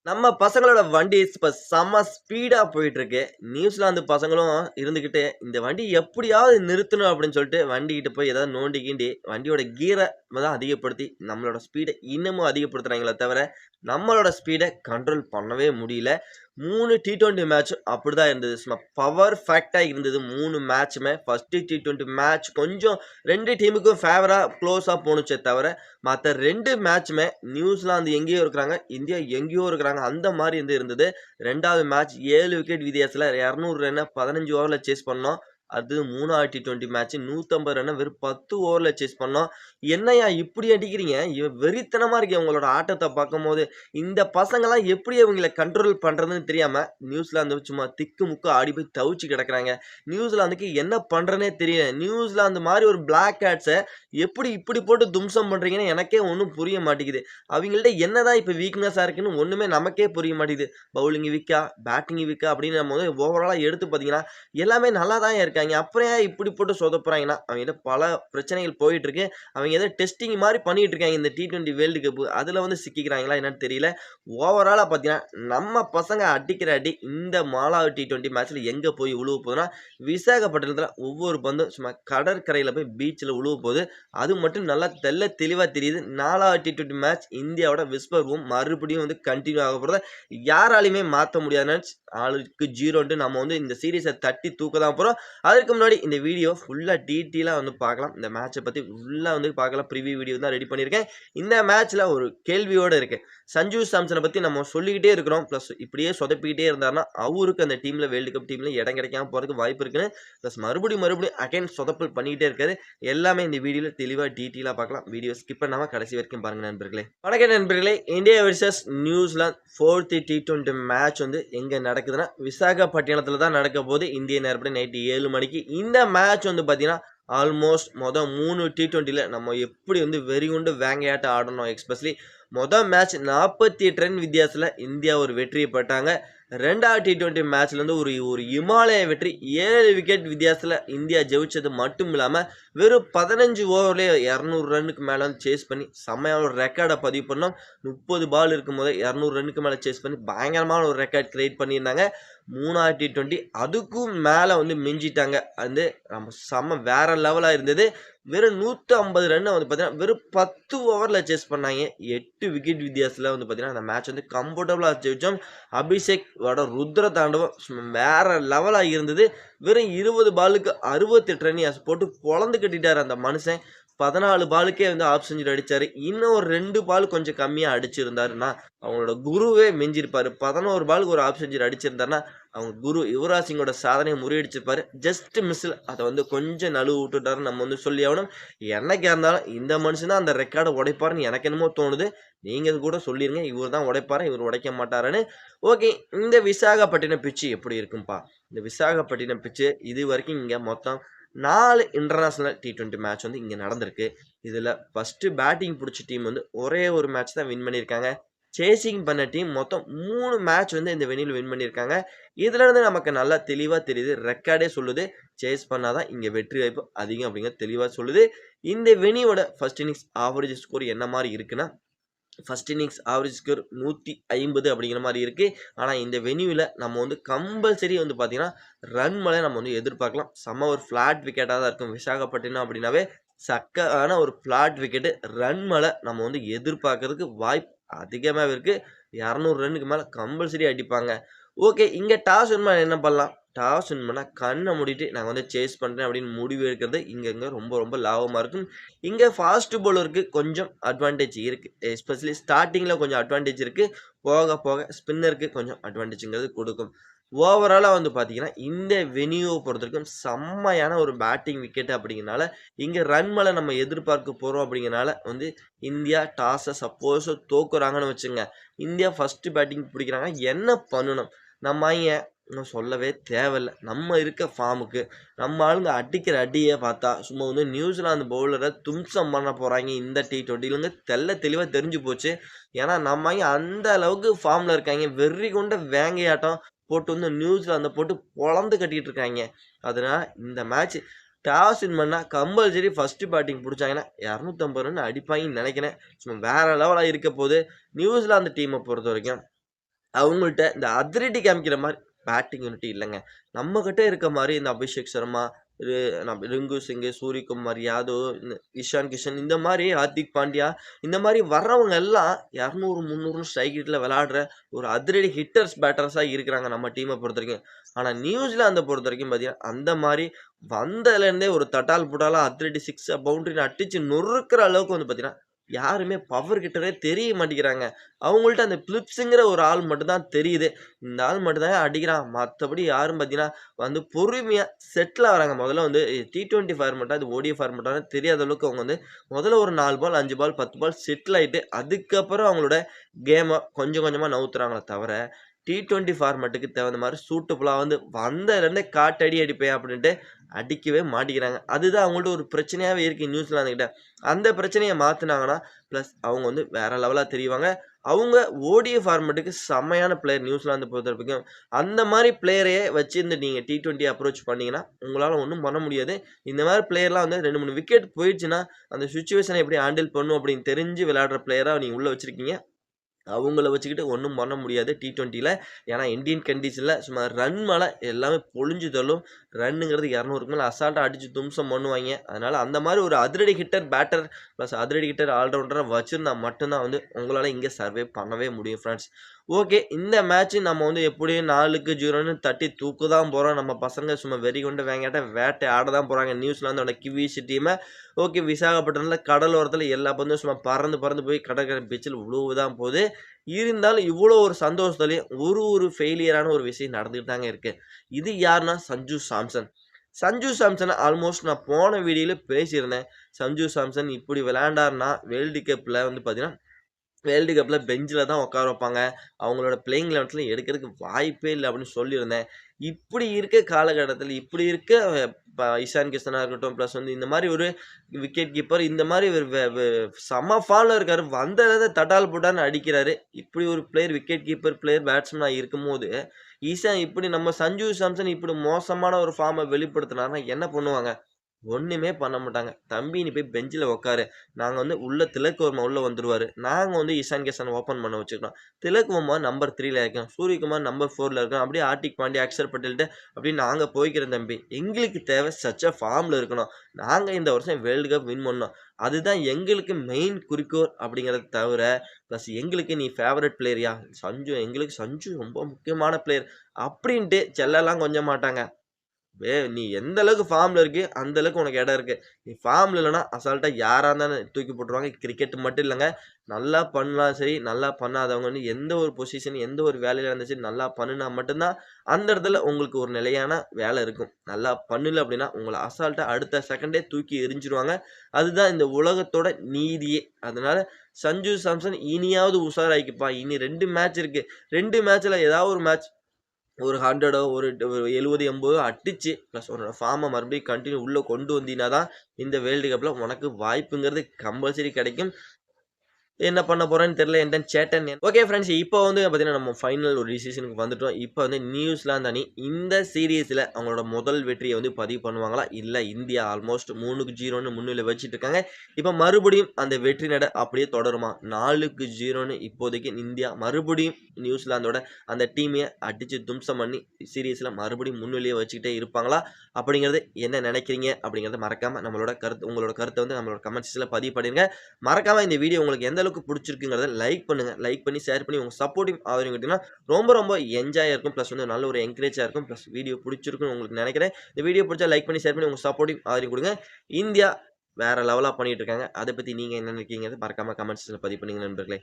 நம்ம பசங்களோட வண்டி இப்ப செம்ம ஸ்பீடா போயிட்டுருக்கு. நியூசிலாந்து பசங்களும் இருந்துகிட்டு, இந்த வண்டி எப்படியாவது நிறுத்தணும் அப்படின்னு சொல்லிட்டு வண்டிகிட்ட போய் ஏதாவது நோண்டி கீண்டி, வண்டியோட கீர தான் அதிகப்படுத்தி, நம்மளோட ஸ்பீட இன்னமும் அதிகப்படுத்துறாங்களே தவிர, நம்மளோட ஸ்பீட கண்ட்ரோல் பண்ணவே முடியல. 3 T20 மேட்சும் அப்படிதான் இருந்தது. சும்மா பவர் ஃபேக்ட்டா இருந்தது 3 மேட்சுமே. ஃபர்ஸ்ட் T20 மேட்ச் கொஞ்சம் 2 டீமுக்கும் ஃபேவரா க்ளோஸா போணுச்சே தவிர, மத்த 2 மேட்சுமே நியூசிலாந்து எங்கேயோ இருக்கிறாங்க, இந்தியா எங்கேயோ இருக்கிறாங்க. அந்த மாரி இருந்தது. 2வது மேட்ச் 7 விக்கெட் வித்தியாசத்துல 200 ரன்ன 15 ஓவர்ல சேஸ் பண்ணோம். அது 3வது T20 மேட்ச் 150 ரன்ன வெறும் 10 ஓவர்ல சேஸ் பண்ணோம். என்னய்யா இப்படி அடிக்கிறீங்க? வெறித்தனமா இருக்கே உங்களோட ஆட்டத்த பார்க்கும்போது. இந்த பசங்கலாம் எப்படி இவங்கள கண்ட்ரோல் பண்றதுன்னு தெரியாம, நியூசிலாந்து சும்மா திக்கு முக்கு ஆடி போய் தவிச்சு கிடக்குறாங்க. நியூசிலாந்துக்கு என்ன பண்றதுன்னே தெரியல. நியூசிலாந்து மாரி ஒரு பிளாக் கேட்ஸ எப்படி இப்படி போட்டு தும்சம் பண்றீங்கன்னு எனக்கே ஒண்ணும் புரிய மாட்டேங்குது. அவிங்கள்ட்ட என்னதான் இப்ப வீக்னஸா இருக்குன்னு ஒண்ணுமே நமக்கே புரிய மாட்டேங்குது. பவுலிங் வீக்கா, பேட்டிங் வீக்கா அப்படின்னும்போது ஓவராலா எடுத்து பார்த்தீங்கன்னா, எல்லாமே நல்லா தான் இருக்காங்க. அப்புறம் ஏன் இப்படி போட்டு சொதப்புறாங்கன்னா, அவங்ககிட்ட பல பிரச்சனைகள் போயிட்டு இருக்கு. அவங்க ஏதோ டெஸ்டிங் மாரி பண்ணிட்டு இருக்காங்க இந்த T20 வேர்ல்டு கப். அதுல சிக்கிக்கிறாங்களா என்னன்னு தெரியல. ஓவராலா பார்த்தீங்கன்னா, நம்ம பசங்க அடிக்கிற அடி இந்த 4வது T20 மேட்ச்ல எங்க போய் விழுவ போதுன்னா, விசாகப்பட்டினத்தில ஒவ்வொரு பந்தும் சும்மா கடற்கரையில போய் பீச்ல விழுவ போது. அது மட்டும் நல்லா தெளிவா தெரியுது. 4வது T20 மேட்ச் இந்தியாவோட விஸ்பர் பூம் மறுபடியும் கன்டின்யூ ஆக போறத யாராலயுமே மாத்த முடியாதுன்னு 4க்கு 0ன்ட்டு நம்ம இந்த சீரிஸ தட்டி தூக்க தான் போறோம். அதற்கு முன்னாடி இந்த வீடியோ ஃபுல்லா டீட்டெயிலா பார்க்கலாம். இந்த மேட்ச பத்தி ஃபுல்லா பார்க்கலாம். ப்ரிவ்யூ வீடியோ தான் ரெடி பண்ணியிருக்கேன். இந்த மேட்ச்ல ஒரு கேள்வியோட இருக்கு. சஞ்சு சாம்சன பத்தி நம்ம சொல்லிக்கிட்டே இருக்கிறோம். பிளஸ் இப்படியே சொதப்பிக்கிட்டே இருந்தாருன்னா, அவருக்கு அந்த டீம்ல வேர்ல்டு கப் டீம்ல இடம் கிடைக்காம போறதுக்கு வாய்ப்பு இருக்குன்னு பிளஸ் மறுபடியும் அகைன் சொதப்பல் பண்ணிக்கிட்டே இருக்காரு. எல்லாமே இந்த வீடியோல தெளிவா டீட்டெயிலா பார்க்கலாம். வீடியோ ஸ்கிப் பண்ணாம கடைசி வரைக்கும் பாருங்க நண்பர்களே. வணக்கம் நண்பர்களே. India versus New Zealand 4th T20 match எங்க நடக்குதுன்னா, விசாகப்பட்டினத்துல தான் நடக்க போகுது. இந்திய நேரப்படி நைட் 7 மணிக்கு. இந்த மேட்ச் பார்த்தீங்கன்னா, ஆல்மோஸ்ட் 3 T20ல நம்ம எப்படி வெறிகுண்டு வேங்கையாட்டம் ஆடணும். எஸ்பெஷலி மேட்ச் 48 ரன் வித்தியாசத்துல இந்தியா ஒரு வெற்றியை பெற்றாங்க. 2வது T20 மேட்ச்ல ஒரு ஒரு இமாலய வெற்றி 7 விக்கெட் வித்தியாசத்துல இந்தியா ஜெயிச்சது மட்டும் இல்லாம வெறும் 15 ஓவர்லயே 200 ரன்னுக்கு மேல சேஸ் பண்ணி செம்மையான ஒரு ரெக்கார்டை பதிவு பண்ணோம். 30 பால் இருக்கும்போது 200 ரன்னுக்கு மேல சேஸ் பண்ணி பயங்கரமான ஒரு ரெக்கார்ட் கிரியேட் பண்ணியிருந்தாங்க. 3வது T20 அதுக்கும் மேல மிஞ்சிட்டாங்க. நம்ம செம்ம வேற லெவலா இருந்தது. வெறும் 150 ரன்னை பார்த்தீங்கன்னா வெறும் 10 ஓவர்ல சேஸ் பண்ணாங்க. 8 விக்கெட் வித்தியாசத்துல பார்த்தீங்கன்னா அந்த மேட்ச் கம்ஃபர்டபுளா ஜெயிச்சோம். அபிஷேக் வட ருத்ர தாண்டவம் வேற லெவலா இருந்தது. வெறும் 20 பாலுக்கு 68 ரன் போட்டு பொளந்து கட்டிட்டாரு அந்த மனுஷன். 14 பாலுக்கே ஆஃப் செஞ்சுரி அடிச்சாரு. இன்னும் ஒரு 2 பால் கொஞ்சம் கம்மியா அடிச்சிருந்தாருன்னா அவங்களோட குருவே மிஞ்சிருப்பாரு. 11 பாலுக்கு ஒரு ஆஃப் செஞ்சுரி அடிச்சிருந்தாருன்னா அவங்க குரு யுவராஜ் சிங்கோட சாதனையை முறியடிச்சிருப்பாரு. ஜஸ்ட் மிஸ்ல அதை கொஞ்சம் நழுவு விட்டுட்டாரு நம்ம சொல்லி ஆகணும். என்னைக்கா இருந்தாலும் இந்த மனுஷன் தான் அந்த ரெக்கார்டை உடைப்பாருன்னு எனக்கு என்னமோ தோணுது. நீங்க கூட சொல்லிருங்க, இவர் தான் உடைப்பாரு, இவர் உடைக்க மாட்டாருன்னு. ஓகே, இந்த விசாகப்பட்டினம் பிச்சு எப்படி இருக்கும்பா? இந்த விசாகப்பட்டினம் பிச்சு இது வரைக்கும் இங்க மொத்தம் 4 இன்டர்நேஷனல் T20 மேட்ச் இங்க நடந்திருக்கு. இதுல ஃபர்ஸ்ட் பேட்டிங் புடிச்ச டீம் ஒரே ஒரு மேட்ச் தான் வின் பண்ணியிருக்காங்க. சேசிங் பண்ண டீம் மொத்தம் 3 மேட்ச் இந்த வென்யூல வின் பண்ணியிருக்காங்க. இதுல இருந்து நமக்கு நல்லா தெளிவா தெரியுது. ரெக்கார்டே சொல்லுது. சேஸ் பண்ணாதான் இங்க வெற்றி வாய்ப்பு அதிகம் அப்படிங்கிறது தெளிவா சொல்லுது. இந்த வென்யூவோட ஃபர்ஸ்ட் இன்னிங்ஸ் ஆவரேஜ் ஸ்கோர் என்ன மாதிரி இருக்குன்னா, ஃபர்ஸ்ட் இன்னிங்ஸ் ஆவரேஜ் ஸ்கோர் 150 அப்படிங்கிற மாதிரி இருக்கு. ஆனா இந்த வென்யூல நம்ம கம்பல்சரி பார்த்தீங்கன்னா ரன் மழை நம்ம எதிர்பார்க்கலாம். செம்ம ஒரு ஃபிளாட் விக்கெட்டா தான் இருக்கும். விசாகப்பட்டினம் அப்படின்னாவே சக்கான ஒரு ஃபிளாட் விக்கெட் ரன் மழை நம்ம எதிர்பார்க்கறதுக்கு வாய்ப்பு அதிகமாவே இருக்கு. 200 ரன்னுக்கு மேல கம்பல்சரி அடிப்பாங்க. ஓகே, இங்க டாஸ் வின் பண்ண என்ன பண்ணலாம்? டாஸ் வின் பண்ணா கண்ண மூடிட்டு நாங்க சேஸ் பண்றேன் அப்படின்னு முடிவு எடுக்கிறது இங்க ரொம்ப ரொம்ப லாபமா இருக்கும். இங்க ஃபாஸ்ட் பவுலருக்கு கொஞ்சம் அட்வான்டேஜ் இருக்கு. எஸ்பெஷலி ஸ்டார்டிங்ல கொஞ்சம் அட்வான்டேஜ் இருக்கு. போக போக ஸ்பின்னருக்கு கொஞ்சம் அட்வான்டேஜ்ங்கிறது கொடுக்கும். ஓவராலா பார்த்தீங்கன்னா, இந்த வென்யூவை பொறுத்தவரைக்கும் செம்மையான ஒரு பேட்டிங் விக்கெட் அப்படிங்கிறனால, இங்க ரன் மழை நம்ம எதிர்பார்க்க போறோம் அப்படிங்கிறனால இந்தியா டாஸ சப்போஸ் தோக்குறாங்கன்னு வச்சுங்க, இந்தியா ஃபர்ஸ்ட் பேட்டிங் பிடிக்கிறாங்க. என்ன பண்ணணும்? நம்ம இன்னும் சொல்லவே தேவையில்ல. நம்ம இருக்க ஃபார்முக்கு நம்ம ஆளுங்க அடிக்கிற அடியை பார்த்தா சும்மா நியூசிலாந்து பவுலரை தும்சம் பண்ண போறாங்க இந்த T20 தெளிவா தெரிஞ்சு போச்சு. ஏன்னா நம்ம அந்த அளவுக்கு ஃபார்ம்ல இருக்காங்க. வெறி கொண்ட வேங்கையாட்டம் போட்டு நியூசிலாந்தை போட்டு பொளந்து கட்டிட்டு இருக்காங்க. அதனால இந்த மேட்ச் டாஸ் வின் பண்ணா கம்பல்சரி ஃபர்ஸ்ட் பேட்டிங் பிடிச்சாங்கன்னா 250 ரன் அடிப்பாங்கன்னு நினைக்கிறேன். சும்மா வேற லெவலா இருக்க போது நியூசிலாந்து டீமை பொறுத்த வரைக்கும் அவங்கள்ட்ட இந்த அதிரடி காமிக்கிற மாரி பேட்டிங் யூனிட்டி இல்லங்க. நம்மகிட்ட இருக்க மாரி இந்த அபிஷேக் சர்மா, ரு நம்ம ரிங்கு சிங், சூரியகுமார் யாதவ், இஷான் கிஷன் இந்த மாரி ஹார்திக் பாண்டியா இந்த மாரி வர்றவங்க எல்லாம் 200, 300 ஸ்ட்ரைக் ரேட்ல விளையாடுற ஒரு அதிரடி ஹிட்டர்ஸ், பேட்டர்ஸா இருக்கிறாங்க நம்ம டீம பொறுத்தவரைக்கும். ஆனா நியூசிலாந்த பொறுத்தவரைக்கும் பார்த்தீங்கன்னா, அந்த மாரி வந்ததுலேருந்தே ஒரு தட்டால் புட்டாலா அதிரடி சிக்ஸ பவுண்டரின்னு அடிச்சு நொறுக்குற அளவுக்கு வந்து பார்த்தீங்கன்னா, யாருமே பவர் ஹிட்டரே தெரிய மாட்டேங்கிறாங்க. அவங்கள்ட்ட அந்த பிலிப்ஸ்ங்கிற ஒரு ஆள் மட்டும் தான் தெரியுது. இந்த ஆள் மட்டும் தான் அடிக்கிறான். மத்தபடி யாரும் பார்த்தீங்கன்னா, வந்து பொறுமையா செட்டில் ஆகுறாங்க. முதல்ல வந்து T20 ஃபார்மேட்டா, இது ODI ஃபார்மேட்டான்னு தெரியாத அளவுக்கு அவங்க வந்து முதல்ல ஒரு 4 பால், 5 பால், 10 பால் செட்டில் ஆயிட்டு, அதுக்கப்புறம் அவங்களோட கேம கொஞ்சம் கொஞ்சமா நவுத்துறாங்களே தவிர, T20 ஃபார்மேட்டுக்கு தகுந்த மாரி சூட்டபுளா வந்து வந்ததுலேருந்தே காட்டடி அடிப்பேன் அப்படின்ட்டு அடிக்கவே மாட்டேங்கிறாங்க. அதுதான் அவங்கள்ட்ட ஒரு பிரச்சனையாவே இருக்கு நியூசிலாந்து கிட்ட. அந்த பிரச்சனைய மாத்துனாங்கன்னா, பிளஸ் அவங்க வந்து வேற லெவலா தெரிவாங்க. அவங்க ODI ஃபார்மேட்டுக்கு செம்மையான பிளேயர் நியூசிலாந்த பொறுத்தவரைக்கும். அந்த மாரி பிளேயரையே வச்சிருந்து நீங்க T20 அப்ரோச் பண்ணீங்கன்னா, உங்களால ஒண்ணும் பண்ண முடியாது. இந்த மாரி பிளேயர்லாம் வந்து 2, 3 விக்கெட் போயிடுச்சுன்னா, அந்த சிச்சுவேஷன எப்படி ஹேண்டில் பண்ணணும் அப்படின்னு தெரிஞ்சு விளையாடுற பிளேயரா நீங்க உள்ள வச்சிருக்கீங்க. அவங்கள வச்சுக்கிட்டு ஒண்ணும் பண்ண முடியாது T20ல. ஏன்னா இந்தியன் கண்டீஷன்ல சும்மா ரன் மழை எல்லாமே பொழிஞ்சு தள்ளும். ரன்னுங்கிறது 200க்கு மேல அசால்ட்டா அடிச்சு தும்சம் பண்ணுவாய்ங்க. அதனால அந்த மாரி ஒரு அதிரடி ஹிட்டர், பேட்டர் பிளஸ் அதிரடி ஹிட்டர், ஆல்ரவுண்டரா வச்சிருந்தா மட்டும் தான் வந்து உங்களால இங்க சர்வே பண்ணவே முடியும் ஃபிரெண்ட்ஸ். ஓகே. இந்த மேட்ச் நம்ம வந்து எப்படியும் 4க்கு 0ன்னு தட்டி தூக்க தான் போறோம். நம்ம பசங்க சும்மா வெறிகொண்டு வேட்டையாட தான் போறாங்க. நியூசிலாந்தோட கிவீஸ் டீம. ஓகே. விசாகப்பட்டினம்ல கடலோரத்துல எல்லா பந்தும் சும்மா பறந்து பறந்து போய் கடற்கரை பீச்சில் விழுவ தான் போது. இருந்தாலும் இவ்வளோ ஒரு சந்தோஷத்துலயும் ஒரு ஃபெயிலியரான ஒரு விஷயம் நடந்துட்டு தாங்க இருக்கு. இது யாருன்னா சஞ்சு சாம்சன். சஞ்சு சாம்சன ஆல்மோஸ்ட் நான் போன வீடியோல பேசியிருந்தேன். சஞ்சு சாம்சன் இப்படி விளையாண்டார்னா வேர்ல்டு கப்ல வந்து பார்த்தீங்கன்னா வேர்ல்டு கப்ல பெஞ்சில தான் உட்கார வைப்பாங்க. அவங்களோட பிளேயிங் 11ல எடுக்கிறதுக்கு வாய்ப்பே இல்ல அப்படின்னு சொல்லியிருந்தேன். இப்படி இருக்க காலகட்டத்தில, இப்படி இருக்க இஷான் கிஷனா இருக்கட்டும், பிளஸ் வந்து இந்த மாரி ஒரு விக்கெட் கீப்பர் இந்த மாரி ஒரு வெ வெ செம ஃபார்ம்ல இருக்காரு. வந்ததுலேருந்து தட்டால் புட்டால்னு அடிக்கிறாரு. இப்படி ஒரு பிளேயர் விக்கெட் கீப்பர், பிளேயர் பேட்ஸ்மேனா இருக்கும்போது, இப்படி நம்ம சஞ்சு சாம்சன் இப்படி மோசமான ஒரு ஃபார்ம வெளிப்படுத்தினாருன்னா என்ன பண்ணுவாங்க? ஒண்ணுமே பண்ண மாட்டாங்க. "தம்பி நீ போய் பெஞ்சுல உட்காரு. நாங்க வந்து உள்ள திலக் வர்மா உள்ள வந்துருவாரு. நாங்க வந்து இஷான் கிஷன ஓப்பன் பண்ண வச்சுக்கிறோம். திலக் வர்மா நம்பர் 3ல இருக்கோம். சூரியகுமார் நம்பர் 4ல இருக்கோம். அப்படியே ஹார்திக் பாண்டியா, அக்ஷர் பட்டேல்ட்ட அப்படியே நாங்க போய்க்கிறோம் தம்பி. எங்களுக்கு தேவை ஃபார்ம்ல இருக்கணும். நாங்க இந்த வருஷம் வேர்ல்டு கப் வின் பண்ணணும். அதுதான் எங்களுக்கு மெயின் குறிக்கோள் அப்படிங்கிறத தவிர, பிளஸ் எங்களுக்கு நீ ஃபேவரைட் பிளேயர்யா? எங்களுக்கு சஞ்சு ரொம்ப முக்கியமான பிளேயர்." அப்படின்ட்டு செல்லலாம் கொஞ்ச மாட்டாங்க. நீ எந்த அளவுக்கு ஃபார்ம்ல இருக்கியோ, அந்த அளவுக்கு உனக்கு இடம் இருக்கு. நீ ஃபார்ம்ல இல்லன்னா, அசால்ட்டா யாரா இருந்தாலும் தூக்கி போட்டுருவாங்க. கிரிக்கெட் மட்டும் இல்லங்க. நல்லா பண்ணாலும் சரி, நல்லா பண்ணாதவங்க வந்து எந்த ஒரு பொசிஷன், எந்த ஒரு வேலையில இருந்தாலும் சரி, நல்லா பண்ணுனா மட்டும் தான், அந்த இடத்துல உங்களுக்கு ஒரு நிலையான வேலை இருக்கும். நல்லா பண்ணல அப்படின்னா, உங்கள அசால்ட்டா அடுத்த செகண்டே தூக்கி எறிஞ்சிருவாங்க. அதுதான் இந்த உலகத்தோட நீதியே. அதனால சஞ்சு சாம்சன் இனியாவது உஷாராயிக்கப்பா. இனி 2 மேட்ச் இருக்கு. 2 மேட்ச்ல ஏதாவது ஒரு மேட்ச் ஒரு 100 ஒரு 70, 80 அடிச்சு பிளஸ் உன்னோட ஃபார்ம மறுபடியும் கன்டின்யூ உள்ள கொண்டு வந்தீன்னா தான், இந்த வேர்ல்டு கப்ல உனக்கு வாய்ப்புங்கிறது கம்பல்சரி கிடைக்கும். என்ன பண்ண போறேன்னு தெரியல. என்டன் சேட்டன் ஓகே ஃபிரெண்ட்ஸ். இப்போ வந்து பார்த்தீங்கன்னா, நம்ம ஃபைனல் ஒரு டிசிஷனுக்கு வந்துட்டோம். இப்போ வந்து நியூசிலாந்து அணி இந்த சீரிஸ்ல அவங்களோட முதல் வெற்றிய வந்து பதிவு பண்ணுவாங்களா? இல்ல இந்தியா ஆல்மோஸ்ட் 3க்கு 0ன்னு முன்னிலை வச்சுட்டு இருக்காங்க. இப்போ மறுபடியும் அந்த வெற்றி நட அப்படியே தொடருமா? 4க்கு 0ன்னு இப்போதைக்கு இந்தியா மறுபடியும் நியூசிலாந்தோட அந்த டீமைய அடிச்சு தும்சம் பண்ணி சீரிஸ்ல மறுபடியும் முன்னிலைய வச்சுக்கிட்டே இருப்பாங்களா? அப்படிங்கிறது என்ன நினைக்கிறீங்க? அப்படிங்கிறத மறக்காம உங்களோட கருத்த வந்து நம்மளோட கமெண்ட் செக்ஷன்ல பதிவு பண்ணிருங்க. மறக்காம இந்த வீடியோ உங்களுக்கு எந்த அளவுக்கு புடிச்சிருக்குங்கிறத லைக் பண்ணுங்க. லைக் பண்ணி, ஷேர் பண்ணி உங்க சப்போர்ட்டிவ் ஆதரவு குடுத்தீங்கன்னா, ரொம்ப என்ஜாயா இருக்கும். பிளஸ் வந்து நல்ல ஒரு என்கரேஜா இருக்கும். பிளஸ் வீடியோ புடிச்சிருக்கும்னு உங்களுக்கு நெனைக்கிறேன். இந்த வீடியோ புடிச்சா லைக் பண்ணி, ஷேர் பண்ணி உங்க சப்போர்ட்டிவ் ஆதரவு குடுங்க. இந்தியா வேற லெவலா பண்ணிட்டு இருக்காங்க. அத பத்தி நீங்க என்ன நெனைக்கிறீங்கறத மறக்காம கமெண்ட் செக்ஷன்ல பதிவு பண்ணுங்க நண்பர்களே.